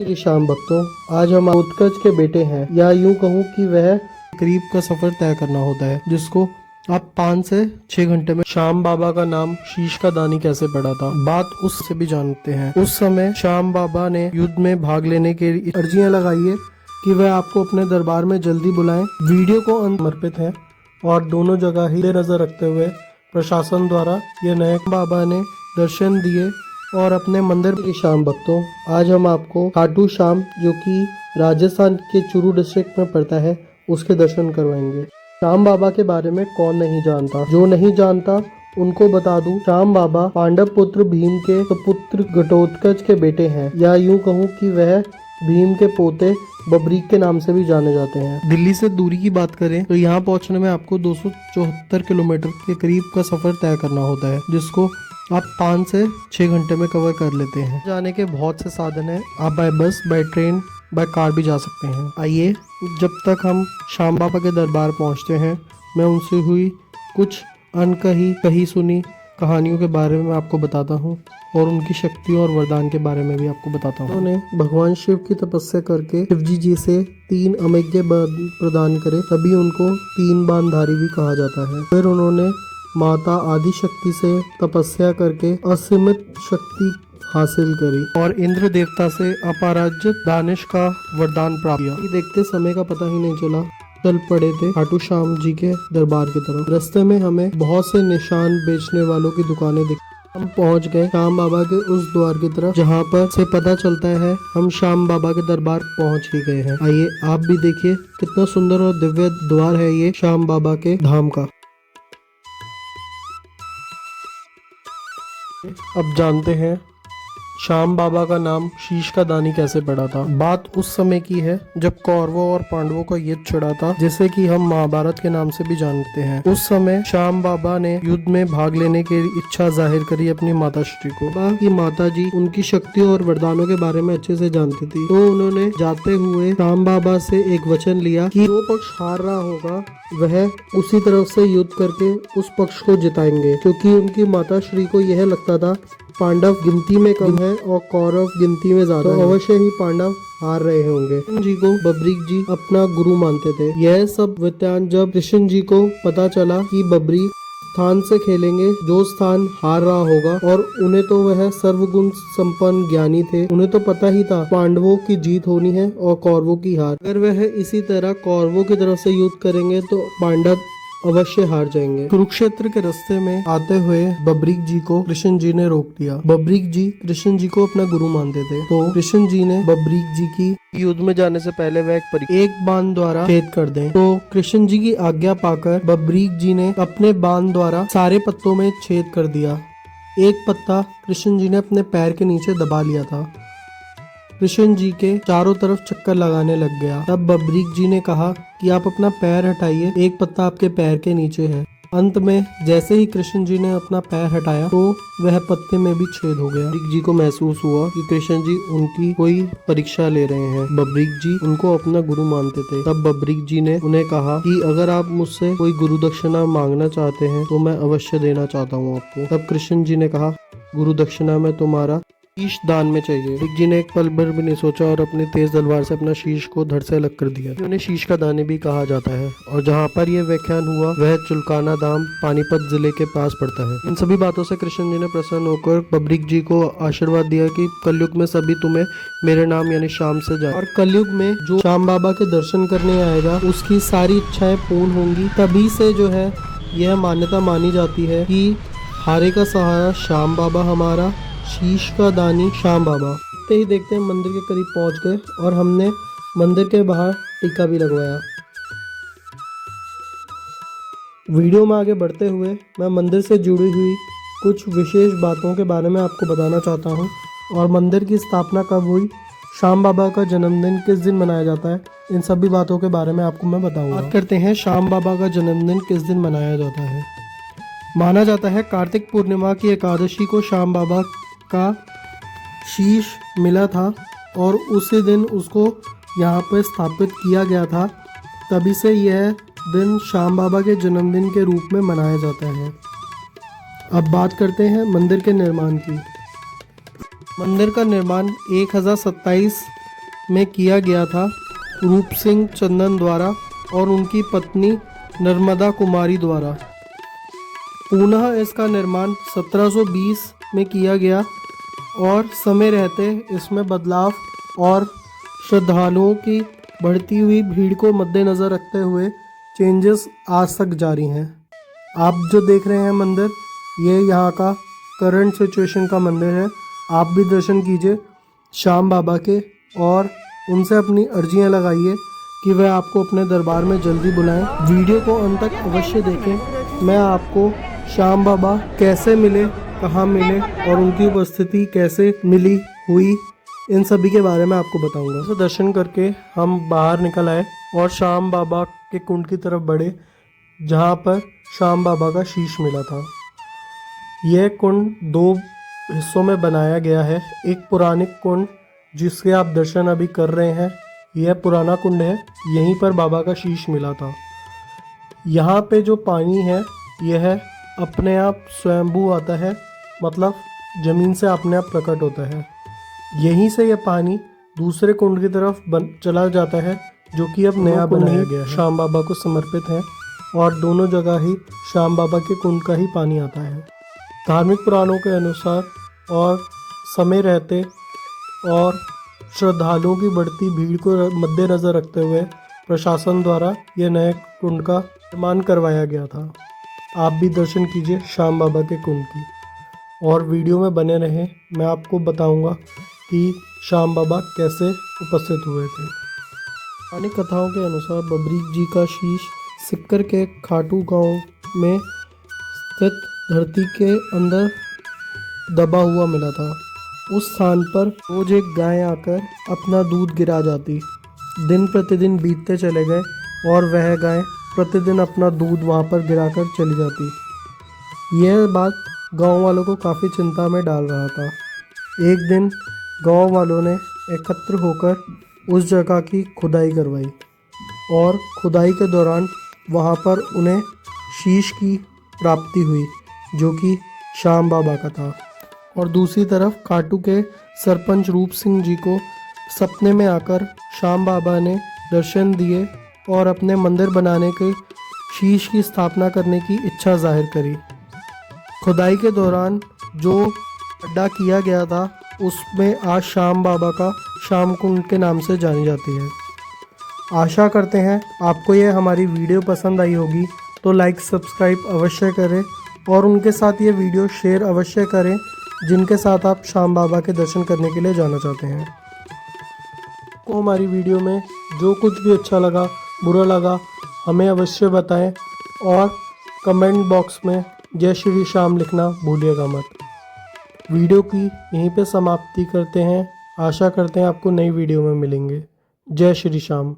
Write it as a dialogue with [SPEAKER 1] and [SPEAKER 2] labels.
[SPEAKER 1] श्री श्याम भक्तों, आज हम उत्कर्ष के बेटे हैं, या यूं कहूँ कि वह करीब का सफर तय करना होता है जिसको आप 5 से 6 घंटे में। श्याम बाबा का नाम शीश का दानी कैसे पड़ा था, बात उससे भी जानते हैं। उस समय श्याम बाबा ने युद्ध में भाग लेने के लिए अर्जियां लगाई है कि वह आपको अपने दरबार में जल्दी बुलाएं। वीडियो को समर्पित है और दोनों जगह ही नजर रखते हुए प्रशासन द्वारा ये नए बाबा ने दर्शन दिए और अपने मंदिर के। श्याम भक्तों, आज हम आपको खाटू श्याम, जो कि राजस्थान के चूरू डिस्ट्रिक्ट में पड़ता है, उसके दर्शन करवाएंगे। श्याम बाबा के बारे में कौन नहीं जानता, जो नहीं जानता उनको बता दूं, श्याम बाबा पांडव पुत्र भीम के पुत्र घटोत्कच के बेटे हैं, या यूं कहूं कि वह भीम के पोते बबरीक के नाम से भी जाने जाते हैं। दिल्ली से दूरी की बात करें तो यहाँ पहुँचने में आपको 274 किलोमीटर के करीब का सफर तय करना होता है, जिसको आप 5 से 6 घंटे में कवर कर लेते हैं। जाने के बहुत से साधन हैं, आप बाय बस, बाय ट्रेन, बाय कार भी जा सकते हैं। आइए, जब तक हम श्याम बाबा के दरबार पहुंचते हैं, मैं उनसे हुई कुछ अनकही कही सुनी कहानियों के बारे में आपको बताता हूं और उनकी शक्ति और वरदान के बारे में भी आपको बताता हूं। उन्होंने भगवान शिव की तपस्या करके शिवजी जी से 3 अमेज्ञ प्रदान करे, तभी उनको 3 बाणधारी भी कहा जाता है। फिर उन्होंने माता आदि शक्ति से तपस्या करके असीमित शक्ति हासिल करी और इंद्र देवता से अपराजित दानिश का वरदान प्राप्त किया। देखते समय का पता ही नहीं चला, चल पड़े थे खाटू श्याम जी के दरबार की तरफ। रास्ते में हमें बहुत से निशान बेचने वालों की दुकानें दिखी। हम पहुंच गए श्याम बाबा के उस द्वार की तरफ जहां पर से पता चलता है हम श्याम बाबा के दरबार पहुंच ही गए हैं। आइए आप भी देखिए, कितना सुंदर और दिव्य द्वार है ये श्याम बाबा के धाम का। अब जानते हैं श्याम बाबा का नाम शीश का दानी कैसे पड़ा था। बात उस समय की है जब कौरवों और पांडवों का युद्ध छिड़ा था, जिसे कि हम महाभारत के नाम से भी जानते हैं। उस समय श्याम बाबा ने युद्ध में भाग लेने की इच्छा जाहिर करी अपनी माता श्री को। बाबा की माता जी उनकी शक्तियों और वरदानों के बारे में अच्छे से जानती थी, तो उन्होंने जाते हुए श्याम बाबा से एक वचन लिया कि जो पक्ष हार रहा होगा वह उसी तरफ से युद्ध करके उस पक्ष को जिताएंगे, क्योंकि उनकी माता श्री को यह लगता था पांडव गिनती में कम है और कौरव गिनती में ज्यादा, तो अवश्य ही पांडव हार रहे होंगे। कृष्ण जी को बबरीक जी अपना गुरु मानते थे। यह सब वृत्तांत जब कृष्ण जी को पता चला कि बबरीक स्थान से खेलेंगे जो स्थान हार रहा होगा, और उन्हें तो वह सर्वगुण संपन्न ज्ञानी थे, उन्हें तो पता ही था पांडवों की जीत होनी है और कौरवों की हार। अगर वह इसी तरह कौरवों की तरफ से युद्ध करेंगे तो पांडव अवश्य हार जाएंगे। कुरुक्षेत्र के रास्ते में आते हुए बबरीक जी को कृष्ण जी ने रोक दिया। बबरीक जी कृष्ण जी को अपना गुरु मानते थे, तो कृष्ण जी ने बबरीक जी की युद्ध में जाने से पहले वह एक बाण द्वारा छेद कर दें, तो कृष्ण जी की आज्ञा पाकर बबरीक जी ने अपने बाण द्वारा सारे पत्तों में छेद कर दिया। एक पत्ता कृष्ण जी ने अपने पैर के नीचे दबा लिया था। कृष्ण जी के चारों तरफ चक्कर लगाने लग गया। तब बबरीक जी ने कहा कि आप अपना पैर हटाइए, एक पत्ता आपके पैर के नीचे है। अंत में जैसे ही कृष्ण जी ने अपना पैर हटाया तो वह पत्ते में भी छेद हो गया। बबरीक जी को महसूस हुआ कि कृष्ण जी उनकी कोई परीक्षा ले रहे हैं। बबरीक जी उनको अपना गुरु मानते थे। तब बबरीक जी ने उन्हें कहा कि अगर आप मुझसे कोई गुरु दक्षिणा मांगना चाहते हैं तो मैं अवश्य देना चाहता हूँ आपको। तब कृष्ण जी ने कहा, गुरु दक्षिणा में तुम्हारा शीश दान में चाहिए। बबरीक जी ने एक पल भर भी नहीं सोचा और अपनी तेज तलवार से अपना शीश को धड़ से अलग कर दिया। उन्हें शीश का दानी भी कहा जाता है, और जहाँ पर यह व्याख्यान हुआ वह चुलकाना धाम पानीपत जिले के पास पड़ता है। इन सभी बातों से कृष्ण जी ने प्रसन्न होकर बबरीक जी को आशीर्वाद दिया कि कलयुग में सभी तुम्हें मेरे नाम यानी श्याम से जाए, और कलयुग में जो श्याम बाबा के दर्शन करने आएगा उसकी सारी इच्छाएं पूर्ण होंगी। तभी से जो है यह मान्यता मानी जाती है कि हारे का सहारा श्याम बाबा हमारा, शीश का दानी श्याम बाबा। देखते ही देखते मंदिर के करीब पहुंच गए और हमने मंदिर के बाहर टीका भी लगवाया। वीडियो में आगे बढ़ते हुए मैं मंदिर से जुड़ी हुई कुछ विशेष बातों के बारे में आपको बताना चाहता हूं, और मंदिर की स्थापना कब हुई, श्याम बाबा का जन्मदिन किस दिन मनाया जाता है, इन सभी बातों के बारे में आपको मैं बताऊंगा। बात करते हैं श्याम बाबा का जन्मदिन किस दिन मनाया जाता है। माना जाता है कार्तिक पूर्णिमा की एकादशी को श्याम बाबा का शीश मिला था और उसी दिन उसको यहाँ पर स्थापित किया गया था। तभी से यह दिन श्याम बाबा के जन्मदिन के रूप में मनाया जाता है। अब बात करते हैं मंदिर के निर्माण की। मंदिर का निर्माण 1027 में किया गया था रूप सिंह चंदन द्वारा और उनकी पत्नी नर्मदा कुमारी द्वारा। पुनः इसका निर्माण 1720 में किया गया और समय रहते इसमें बदलाव और श्रद्धालुओं की बढ़ती हुई भीड़ को मद्देनज़र रखते हुए चेंजेस आज तक जारी हैं। आप जो देख रहे हैं मंदिर, ये यहाँ का करंट सिचुएशन का मंदिर है। आप भी दर्शन कीजिए श्याम बाबा के और उनसे अपनी अर्जियाँ लगाइए कि वह आपको अपने दरबार में जल्दी बुलाएं। वीडियो को अंत तक अवश्य देखें। मैं आपको श्याम बाबा कैसे मिले, कहाँ मिले और उनकी उपस्थिति कैसे मिली हुई, इन सभी के बारे में आपको बताऊंगा। तो दर्शन करके हम बाहर निकल आए और श्याम बाबा के कुंड की तरफ बढ़े, जहाँ पर श्याम बाबा का शीश मिला था। यह कुंड 2 हिस्सों में बनाया गया है। एक पौराणिक कुंड जिसके आप दर्शन अभी कर रहे हैं, यह पुराना कुंड है। यहीं पर बाबा का शीश मिला था। यहाँ पे जो पानी है यह अपने आप स्वयंभू आता है, मतलब ज़मीन से अपने आप प्रकट होता है। यहीं से यह पानी दूसरे कुंड की तरफ चला जाता है, जो कि अब नया बनाया गया है। श्याम बाबा को समर्पित है और दोनों जगह ही श्याम बाबा के कुंड का ही पानी आता है। धार्मिक पुराणों के अनुसार और समय रहते और श्रद्धालुओं की बढ़ती भीड़ को मद्देनज़र रखते हुए प्रशासन द्वारा यह नए कुंड का निर्माण करवाया गया था। आप भी दर्शन कीजिए श्याम बाबा के कुंड की और वीडियो में बने रहें। मैं आपको बताऊंगा कि श्याम बाबा कैसे उपस्थित हुए थे। पौराणिक कथाओं के अनुसार बबरीक जी का शीश सिक्कर के खाटू गांव में स्थित धरती के अंदर दबा हुआ मिला था। उस स्थान पर रोज एक गाय आकर अपना दूध गिरा जाती। दिन प्रतिदिन बीतते चले गए और वह गाय प्रतिदिन अपना दूध वहां पर गिराकर चली जाती। यह बात गांव वालों को काफ़ी चिंता में डाल रहा था। एक दिन गांव वालों ने एकत्र होकर उस जगह की खुदाई करवाई और खुदाई के दौरान वहां पर उन्हें शीश की प्राप्ति हुई, जो कि श्याम बाबा का था। और दूसरी तरफ खाटू के सरपंच रूप सिंह जी को सपने में आकर श्याम बाबा ने दर्शन दिए और अपने मंदिर बनाने के शीश की स्थापना करने की इच्छा जाहिर करी। खुदाई के दौरान जो गड्ढा किया गया था उसमें आज श्याम बाबा का श्याम कुंड के नाम से जानी जाती है। आशा करते हैं आपको यह हमारी वीडियो पसंद आई होगी, तो लाइक सब्सक्राइब अवश्य करें और उनके साथ ये वीडियो शेयर अवश्य करें जिनके साथ आप श्याम बाबा के दर्शन करने के लिए जाना चाहते हैं। को हमारी वीडियो में जो कुछ भी अच्छा लगा, बुरा लगा, हमें अवश्य बताएं और कमेंट बॉक्स में जय श्री श्याम लिखना भूलिएगा मत। वीडियो की यहीं पे समाप्ति करते हैं। आशा करते हैं आपको नई वीडियो में मिलेंगे। जय श्री श्याम।